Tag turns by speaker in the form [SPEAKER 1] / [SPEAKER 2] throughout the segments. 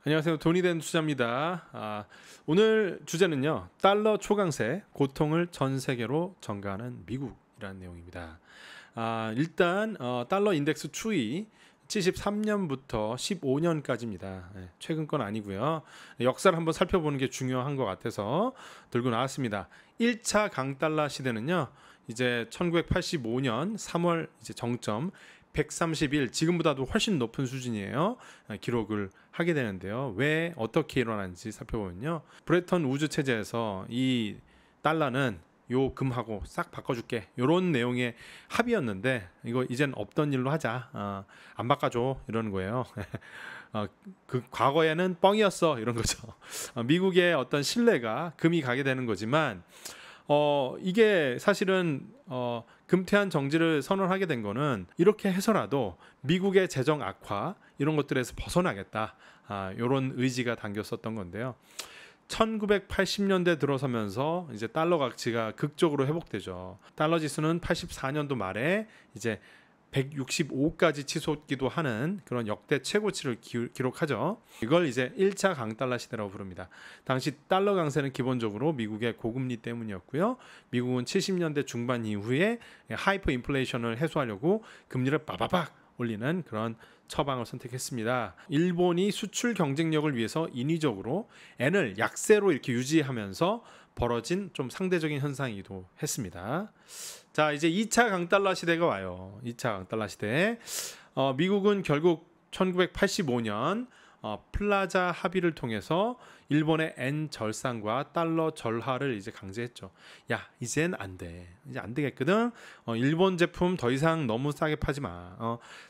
[SPEAKER 1] 안녕하세요. 돈이 된 투자입니다. 오늘 주제는요. 달러 초강세, 고통을 전 세계로 전가하는 미국이라는 내용입니다. 일단 달러 인덱스 추이 73년부터 15년까지입니다. 최근 건 아니고요. 역사를 한번 살펴보는 게 중요한 것 같아서 들고 나왔습니다. 1차 강달러 시대는요. 이제 1985년 3월 이제 정점 131, 지금보다도 훨씬 높은 수준이에요. 기록을 하게 되는데요. 왜 어떻게 일어난지 살펴보면요. 브레턴 우즈 체제에서 이 달러는 요 금하고 싹 바꿔줄게, 이런 내용의 합의였는데 이거 이젠 없던 일로 하자, 안 바꿔줘, 이러는 거예요. 그 과거에는 뻥이었어, 이런 거죠. 미국의 어떤 신뢰가 금이 가게 되는 거지만 이게 사실은 금태한 정지를 선언하게 된 거는 이렇게 해서라도 미국의 재정 악화 이런 것들에서 벗어나겠다, 이런 의지가 담겼었던 건데요. 1980년대 들어서면서 이제 달러 가치가 극적으로 회복되죠. 달러 지수는 84년도 말에 이제 165까지 치솟기도 하는 그런 역대 최고치를 기록하죠. 이걸 이제 1차 강달러 시대라고 부릅니다. 당시 달러 강세는 기본적으로 미국의 고금리 때문이었고요. 미국은 70년대 중반 이후에 하이퍼 인플레이션을 해소하려고 금리를 빠바박 올리는 그런 처방을 선택했습니다. 일본이 수출 경쟁력을 위해서 인위적으로 엔을 약세로 이렇게 유지하면서 벌어진 좀 상대적인 현상이기도 했습니다. 자, 이제 2차 강달러 시대가 와요. 2차 강달러 시대. 미국은 결국 1985년 플라자 합의를 통해서 일본의 엔 절상과 달러 절하를 이제 강제했죠. 야, 이젠 안 돼. 이제 안 되겠거든. 일본 제품 더 이상 너무 싸게 파지 마.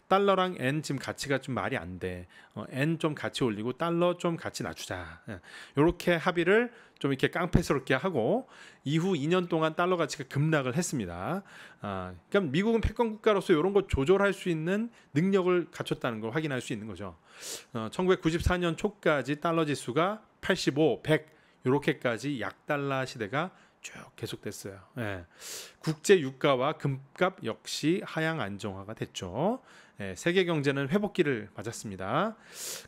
[SPEAKER 1] 달러랑 엔 지금 가치가 좀 말이 안 돼. 엔 좀 가치 올리고 달러 좀 가치 낮추자. 이렇게 합의를 좀 이렇게 깡패스럽게 하고 이후 2년 동안 달러 가치가 급락을 했습니다. 그러니까 미국은 패권 국가로서 이런 거 조절할 수 있는 능력을 갖췄다는 걸 확인할 수 있는 거죠. 1994년 초까지 달러 지수가 85, 100 이렇게까지 약달러 시대가 쭉 계속됐어요. 국제 유가와 금값 역시 하향 안정화가 됐죠. 세계 경제는 회복기를 맞았습니다.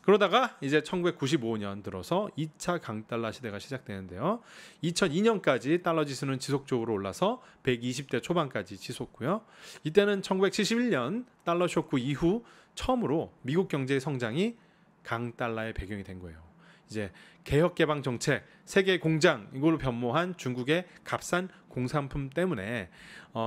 [SPEAKER 1] 그러다가 이제 1995년 들어서 2차 강달러 시대가 시작되는데요. 2002년까지 달러 지수는 지속적으로 올라서 120대 초반까지 치솟고요. 이때는 1971년 달러 쇼크 이후 처음으로 미국 경제의 성장이 강달러의 배경이 된 거예요. 이제 개혁 개방 정책, 세계 공장 이걸로 변모한 중국의 값싼 공산품 때문에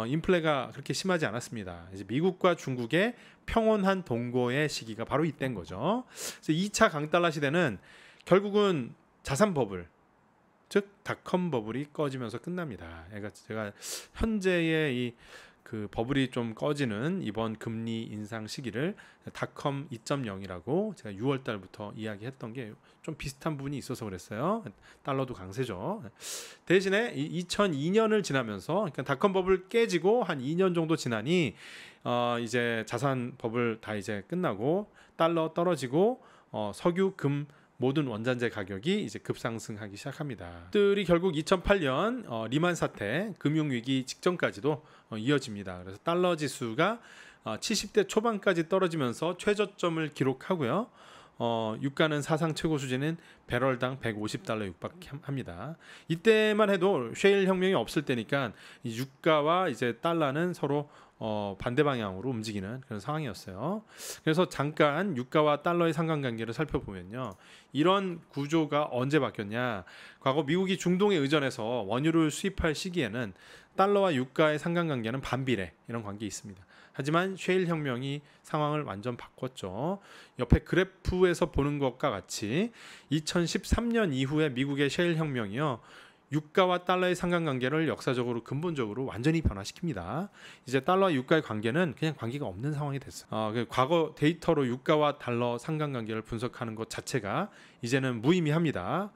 [SPEAKER 1] 인플레가 그렇게 심하지 않았습니다. 이제 미국과 중국의 평온한 동거의 시기가 바로 이때인 거죠. 그래서 2차 강달러 시대는 결국은 자산 버블, 즉 닷컴 버블이 꺼지면서 끝납니다. 제가 현재의 그 버블이 좀 꺼지는 이번 금리 인상 시기를 닷컴 2.0이라고 제가 6월 달부터 이야기했던 게 좀 비슷한 부분이 있어서 그랬어요. 달러도 강세죠. 대신에 2002년을 지나면서, 그러니까 닷컴 버블 깨지고 한 2년 정도 지나니 이제 자산 버블 다 이제 끝나고 달러 떨어지고 석유, 금 모든 원자재 가격이 이제 급상승하기 시작합니다. 들이 결국 2008년 리만 사태, 금융위기 직전까지도 이어집니다. 그래서 달러 지수가 70대 초반까지 떨어지면서 최저점을 기록하고요. 유가는 사상 최고 수준인 배럴당 150달러 육박합니다. 이때만 해도 셰일 혁명이 없을 때니까 이 유가와 이제 달러는 서로 반대 방향으로 움직이는 그런 상황이었어요. 그래서 잠깐 유가와 달러의 상관관계를 살펴보면요. 이런 구조가 언제 바뀌었냐. 과거 미국이 중동에 의존해서 원유를 수입할 시기에는 달러와 유가의 상관관계는 반비례, 이런 관계 있습니다. 하지만 셰일 혁명이 상황을 완전 바꿨죠. 옆에 그래프에서 보는 것과 같이 2013년 이후에 미국의 셰일 혁명이요. 유가와 달러의 상관관계를 역사적으로 근본적으로 완전히 변화시킵니다. 이제 달러와 유가의 관계는 그냥 관계가 없는 상황이 됐어요. 과거 데이터로 유가와 달러 상관관계를 분석하는 것 자체가 이제는 무의미합니다.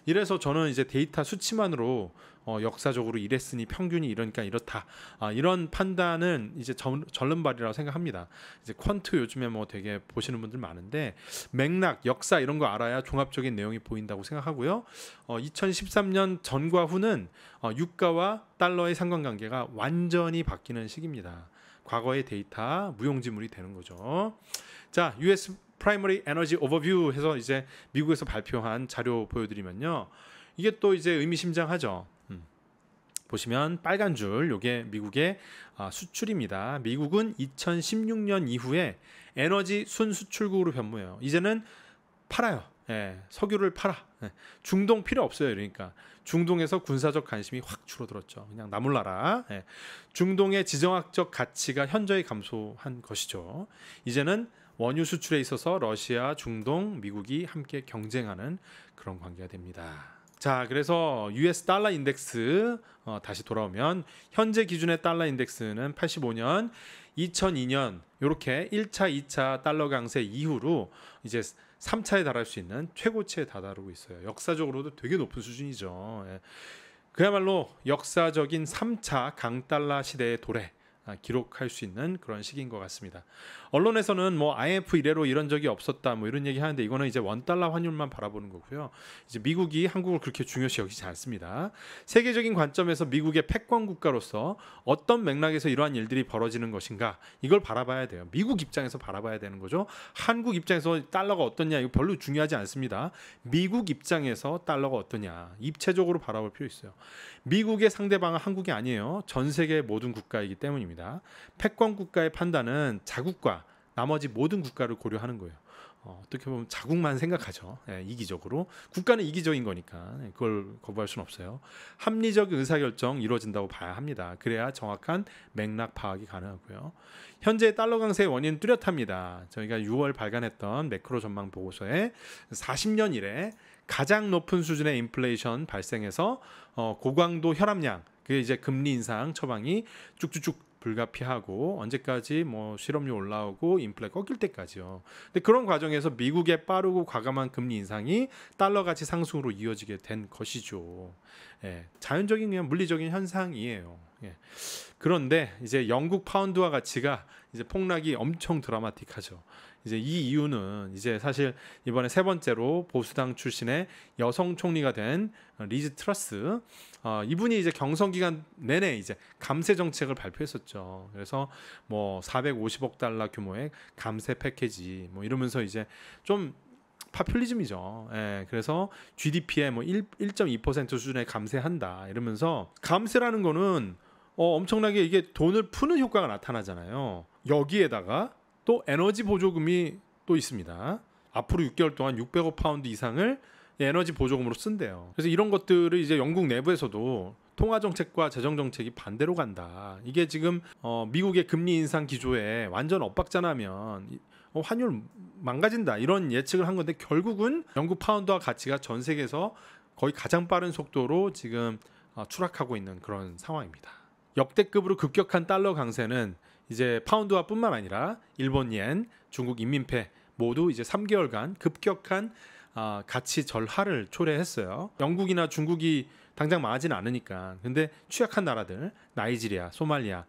[SPEAKER 1] 이래서 저는 이제 데이터 수치만으로 역사적으로 이랬으니 평균이 이러니까 이렇다, 이런 판단은 이제 절름발이라고 생각합니다. 이제 퀀트 요즘에 뭐 되게 보시는 분들 많은데 맥락, 역사 이런 거 알아야 종합적인 내용이 보인다고 생각하고요. 2013년 전과 후는 유가와 달러의 상관관계가 완전히 바뀌는 시기입니다. 과거의 데이터 무용지물이 되는 거죠. 자, US Primary Energy Overview 해서 이제 미국에서 발표한 자료 보여드리면요. 이게 또 이제 의미심장하죠. 보시면 빨간 줄, 요게 미국의 수출입니다. 미국은 2016년 이후에 에너지 순수출국으로 변모해요. 이제는 팔아요. 예, 석유를 팔아. 예, 중동 필요 없어요. 그러니까 중동에서 군사적 관심이 확 줄어들었죠. 그냥 나몰라라. 예, 중동의 지정학적 가치가 현저히 감소한 것이죠. 이제는 원유 수출에 있어서 러시아, 중동, 미국이 함께 경쟁하는 그런 관계가 됩니다. 자, 그래서 US 달러 인덱스 다시 돌아오면 현재 기준의 달러 인덱스는 85년, 2002년 이렇게 1차, 2차 달러 강세 이후로 이제 3차에 달할 수 있는 최고치에 다다르고 있어요. 역사적으로도 되게 높은 수준이죠. 예. 그야말로 역사적인 3차 강달러 시대의 도래 기록할 수 있는 그런 시기인 것 같습니다. 언론에서는 뭐 IMF 이래로 이런 적이 없었다 뭐 이런 얘기 하는데 이거는 이제 원달러 환율만 바라보는 거고요. 이제 미국이 한국을 그렇게 중요시 여기지 않습니다. 세계적인 관점에서 미국의 패권 국가로서 어떤 맥락에서 이러한 일들이 벌어지는 것인가 이걸 바라봐야 돼요. 미국 입장에서 바라봐야 되는 거죠. 한국 입장에서 달러가 어떠냐 이거 별로 중요하지 않습니다. 미국 입장에서 달러가 어떠냐 입체적으로 바라볼 필요 있어요. 미국의 상대방은 한국이 아니에요. 전 세계 모든 국가이기 때문입니다. 패권 국가의 판단은 자국과 나머지 모든 국가를 고려하는 거예요. 어떻게 보면 자국만 생각하죠. 예, 이기적으로. 국가는 이기적인 거니까 그걸 거부할 수는 없어요. 합리적 의사결정 이루어진다고 봐야 합니다. 그래야 정확한 맥락 파악이 가능하고요. 현재 달러 강세의 원인은 뚜렷합니다. 저희가 6월 발간했던 매크로 전망 보고서에 40년 이래 가장 높은 수준의 인플레이션 발생해서 고강도 혈압량, 그게 이제 금리 인상 처방이 쭉쭉쭉 불가피하고 언제까지 뭐 실업률 올라오고 인플레 꺾일 때까지요. 근데 그런 과정에서 미국의 빠르고 과감한 금리 인상이 달러 가치 상승으로 이어지게 된 것이죠. 예, 자연적인 그냥 물리적인 현상이에요. 예. 그런데 이제 영국 파운드화 가치가 이제 폭락이 엄청 드라마틱하죠. 이제 이 이유는 이제 사실 이번에 세 번째로 보수당 출신의 여성 총리가 된 리즈 트러스 이분이 이제 경선 기간 내내 이제 감세 정책을 발표했었죠. 그래서 뭐 450억 달러 규모의 감세 패키지 뭐 이러면서 이제 좀 파퓰리즘이죠. 예, 그래서 GDP에 뭐 1.2% 수준의 감세한다 이러면서 감세라는 거는 엄청나게 이게 돈을 푸는 효과가 나타나잖아요. 여기에다가 또 에너지 보조금이 또 있습니다. 앞으로 6개월 동안 600억 파운드 이상을 에너지 보조금으로 쓴대요. 그래서 이런 것들을 이제 영국 내부에서도 통화 정책과 재정 정책이 반대로 간다. 이게 지금 미국의 금리 인상 기조에 완전 엇박자나면 환율 망가진다 이런 예측을 한 건데 결국은 영국 파운드화 가치가 전 세계에서 거의 가장 빠른 속도로 지금 추락하고 있는 그런 상황입니다. 역대급으로 급격한 달러 강세는 이제 파운드화뿐만 아니라 일본 옌, 중국 인민폐 모두 이제 3개월간 급격한 가치 절하를 초래했어요. 영국이나 중국이 당장 망하지는 않으니까. 근데 취약한 나라들, 나이지리아, 소말리아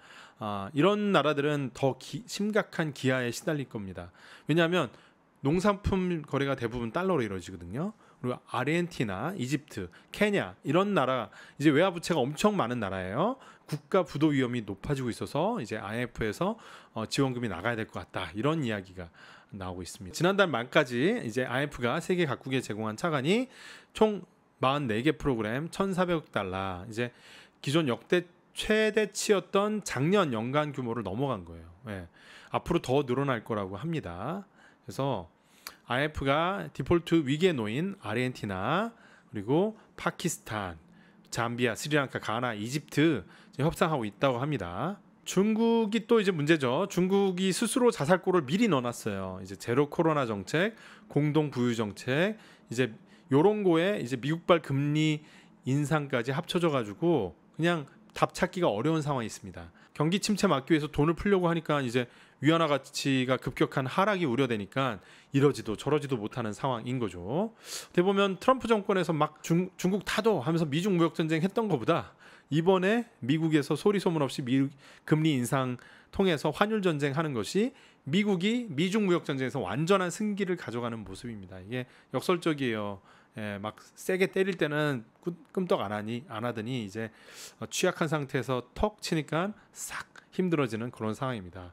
[SPEAKER 1] 이런 나라들은 더 심각한 기아에 시달릴 겁니다. 왜냐하면 농산품 거래가 대부분 달러로 이루어지거든요. 그리고 아르헨티나, 이집트, 케냐 이런 나라 이제 외화 부채가 엄청 많은 나라예요. 국가 부도 위험이 높아지고 있어서 이제 IMF에서 지원금이 나가야 될 것 같다 이런 이야기가 나오고 있습니다. 지난달 말까지 이제 IMF가 세계 각국에 제공한 차관이 총 44개 프로그램 1,400억 달러 이제 기존 역대 최대치였던 작년 연간 규모를 넘어간 거예요. 예. 앞으로 더 늘어날 거라고 합니다. 그래서 IMF가 디폴트 위기에 놓인 아르헨티나 그리고 파키스탄, 잠비아, 스리랑카, 가나, 이집트 협상하고 있다고 합니다. 중국이 또 이제 문제죠. 중국이 스스로 자살골을 미리 넣어놨어요. 이제 제로 코로나 정책, 공동 부유 정책, 이제 요런 거에 이제 미국발 금리 인상까지 합쳐져 가지고 그냥 답 찾기가 어려운 상황이 있습니다. 경기 침체 막기 위해서 돈을 풀려고 하니까 이제 위안화 가치가 급격한 하락이 우려되니까 이러지도 저러지도 못하는 상황인 거죠. 어떻게 보면 트럼프 정권에서 막 중국 타도 하면서 미중 무역 전쟁 했던 것보다 이번에 미국에서 소리 소문 없이 금리 인상 통해서 환율 전쟁하는 것이 미국이 미중 무역 전쟁에서 완전한 승기를 가져가는 모습입니다. 이게 역설적이에요. 예, 막 세게 때릴 때는 끔떡 안 하더니 이제 취약한 상태에서 턱 치니까 싹 힘들어지는 그런 상황입니다.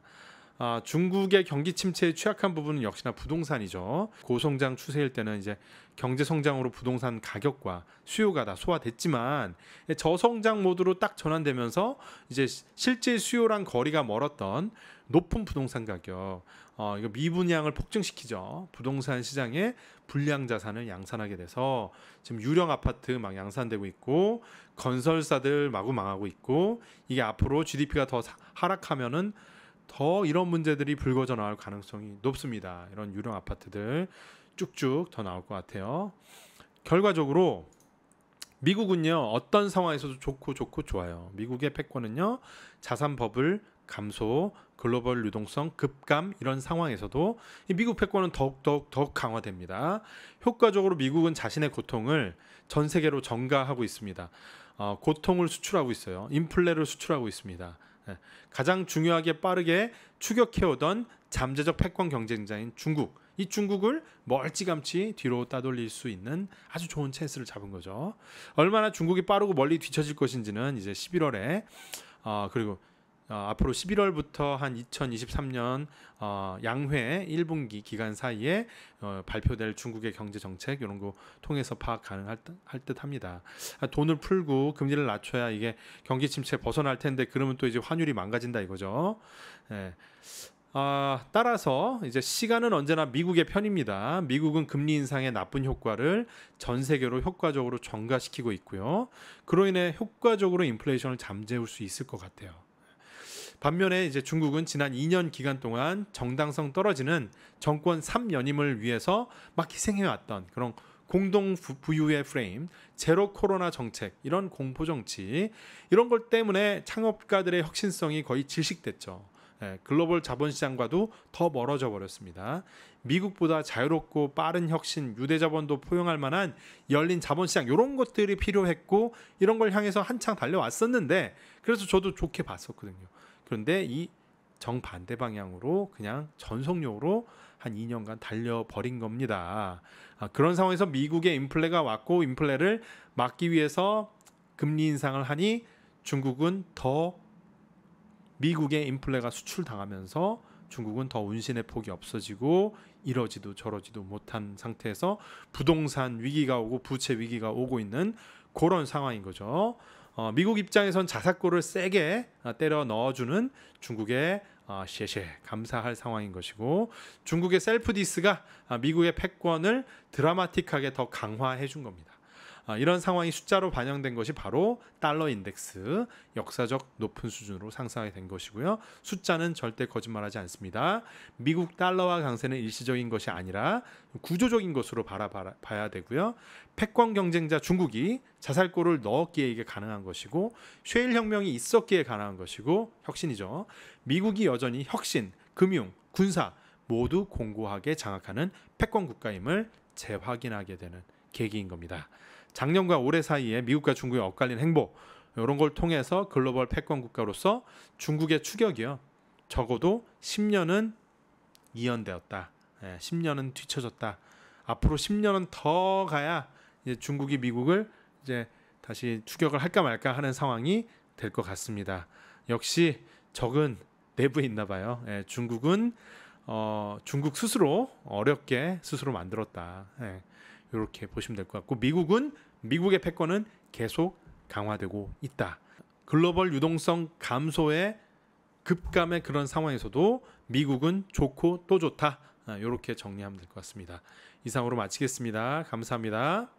[SPEAKER 1] 중국의 경기 침체에 취약한 부분은 역시나 부동산이죠. 고성장 추세일 때는 이제 경제 성장으로 부동산 가격과 수요가 다 소화됐지만 저성장 모드로 딱 전환되면서 이제 실제 수요랑 거리가 멀었던 높은 부동산 가격, 이거 미분양을 폭증시키죠. 부동산 시장에 불량 자산을 양산하게 돼서 지금 유령 아파트 막 양산되고 있고 건설사들 마구 망하고 있고, 이게 앞으로 GDP가 더 하락하면은 더 이런 문제들이 불거져 나올 가능성이 높습니다. 이런 유령 아파트들 쭉쭉 더 나올 것 같아요. 결과적으로 미국은요, 어떤 상황에서도 좋고 좋아요. 미국의 패권은요, 자산 버블 감소, 글로벌 유동성 급감, 이런 상황에서도 이 미국 패권은 더욱 강화됩니다. 효과적으로 미국은 자신의 고통을 전 세계로 전가하고 있습니다. 고통을 수출하고 있어요. 인플레를 수출하고 있습니다. 가장 중요하게 빠르게 추격해오던 잠재적 패권 경쟁자인 중국, 이 중국을 멀찌감치 뒤로 따돌릴 수 있는 아주 좋은 찬스를 잡은 거죠. 얼마나 중국이 빠르고 멀리 뒤처질 것인지는 이제 11월에 그리고 앞으로 11월부터 한 2023년 양회 1분기 기간 사이에 발표될 중국의 경제 정책, 이런 거 통해서 파악 가능할 듯합니다. 돈을 풀고 금리를 낮춰야 이게 경기 침체 벗어날 텐데, 그러면 또 이제 환율이 망가진다 이거죠. 따라서 이제 시간은 언제나 미국의 편입니다. 미국은 금리 인상의 나쁜 효과를 전 세계로 효과적으로 전가시키고 있고요. 그로 인해 효과적으로 인플레이션을 잠재울 수 있을 것 같아요. 반면에 이제 중국은 지난 2년 기간 동안 정당성 떨어지는 정권 3연임을 위해서 막 희생해왔던 그런 공동 부유의 프레임, 제로 코로나 정책, 이런 공포 정치, 이런 것 때문에 창업가들의 혁신성이 거의 질식됐죠. 글로벌 자본시장과도 더 멀어져 버렸습니다. 미국보다 자유롭고 빠른 혁신, 유대자본도 포용할 만한 열린 자본시장, 이런 것들이 필요했고, 이런 걸 향해서 한창 달려왔었는데, 그래서 저도 좋게 봤었거든요. 그런데 이 정반대 방향으로 그냥 전속력으로 한 2년간 달려버린 겁니다. 그런 상황에서 미국의 인플레가 왔고, 인플레를 막기 위해서 금리 인상을 하니 중국은 더 미국의 인플레가 수출당하면서 중국은 더 운신의 폭이 없어지고 이러지도 저러지도 못한 상태에서 부동산 위기가 오고 부채 위기가 오고 있는 그런 상황인 거죠. 미국 입장에선 자사골을 세게 때려 넣어주는 중국의 셰셰 감사할 상황인 것이고, 중국의 셀프 디스가 미국의 패권을 드라마틱하게 더 강화해 준 겁니다. 이런 상황이 숫자로 반영된 것이 바로 달러 인덱스, 역사적 높은 수준으로 상승하게 된 것이고요. 숫자는 절대 거짓말하지 않습니다. 미국 달러화 강세는 일시적인 것이 아니라 구조적인 것으로 바라봐야 되고요. 패권 경쟁자 중국이 자살골을 넣었기에 이게 가능한 것이고, 쉐일 혁명이 있었기에 가능한 것이고, 혁신이죠. 미국이 여전히 혁신, 금융, 군사 모두 공고하게 장악하는 패권 국가임을 재확인하게 되는 계기인 겁니다. 작년과 올해 사이에 미국과 중국의 엇갈린 행보, 이런 걸 통해서 글로벌 패권 국가로서 중국의 추격이요, 적어도 10년은 이연되었다. 10년은 뒤쳐졌다. 앞으로 10년은 더 가야 이제 중국이 미국을 이제 다시 추격을 할까 말까 하는 상황이 될 것 같습니다. 역시 적은 내부에 있나 봐요. 중국은 중국 스스로 어렵게 스스로 만들었다. 이렇게 보시면 될 것 같고, 미국의 패권은 계속 강화되고 있다. 글로벌 유동성 감소의 급감의 그런 상황에서도 미국은 좋고 또 좋다. 이렇게 정리하면 될 것 같습니다. 이상으로 마치겠습니다. 감사합니다.